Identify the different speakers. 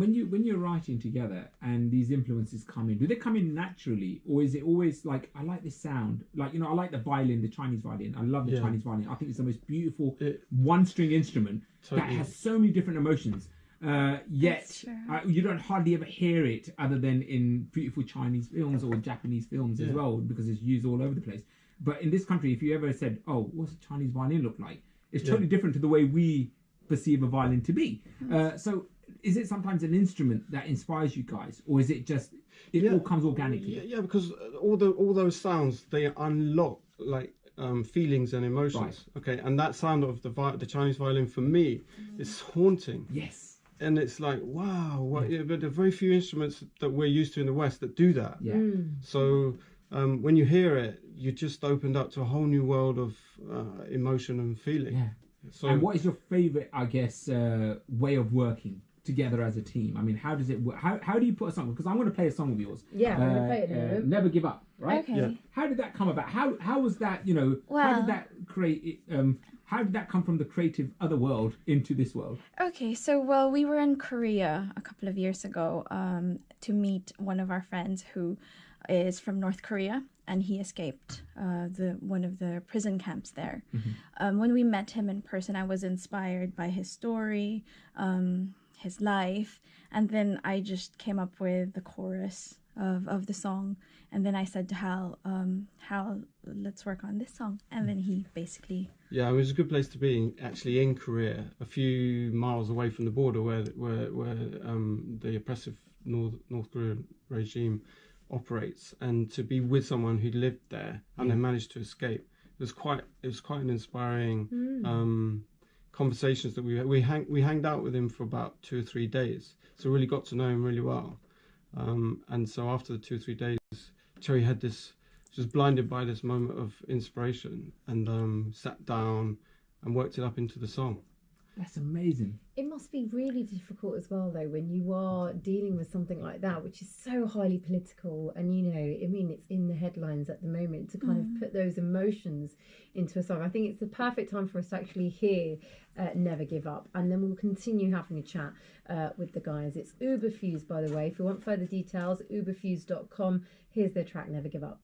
Speaker 1: And when you're writing together and these influences come in, do they come in naturally, or is it always like, I like this sound, like, you know, I like the violin, the Chinese violin. I love the Chinese violin. I think it's the most beautiful one-string instrument that has so many different emotions. Yet you don't hardly ever hear it other than in beautiful Chinese films or Japanese films as well, because it's used all over the place. But in this country, if you ever said, "Oh, what's a Chinese violin look like?" It's totally different to the way we perceive a violin to be. So is it sometimes an instrument that inspires you guys, or is it just all comes organically?
Speaker 2: Yeah, because all those sounds, they unlock like feelings and emotions. Right. Okay, and that sound of the Chinese violin for me is haunting.
Speaker 1: Yes.
Speaker 2: And it's like, wow, but there are very few instruments that we're used to in the West that do that.
Speaker 1: Yeah.
Speaker 2: So when you hear it, you're just opened up to a whole new world of emotion and feeling.
Speaker 1: Yeah. So, and what is your favorite, I guess, way of working together as a team? I mean, how does it work? How do you put a song? Because I'm going to play a song of yours.
Speaker 3: Yeah, I'm going to play it now.
Speaker 1: Never Give Up, right?
Speaker 4: Okay. Yeah.
Speaker 1: How did that come about? How was that, you know, how did that create, how did that come from the creative other world into this world?
Speaker 4: Okay, so, well, we were in Korea a couple of years ago to meet one of our friends who is from North Korea, and he escaped one of the prison camps there. When we met him in person, I was inspired by his story, his life, and then I just came up with the chorus of the song, and then I said to Hal, let's work on this song, and then he basically...
Speaker 2: Yeah, it was a good place to be, actually, in Korea, a few miles away from the border where the oppressive North Korean regime operates, and to be with someone who lived there and then managed to escape. It was quite an inspiring conversations that we hanged out with him for about 2 or 3 days, so really got to know him really well. And so after the 2 or 3 days, Cherry had this, she was blinded by this moment of inspiration, and sat down and worked it up into the song.
Speaker 1: That's amazing.
Speaker 3: It must be really difficult as well, though, when you are dealing with something like that, which is so highly political, and, you know, I mean, it's in the headlines at the moment, to kind of put those emotions into a song. I think it's the perfect time for us to actually hear Never Give Up, and then we'll continue having a chat with the guys. It's OOBS88, by the way. If you want further details, OOBS88.com. Here's their track, Never Give Up.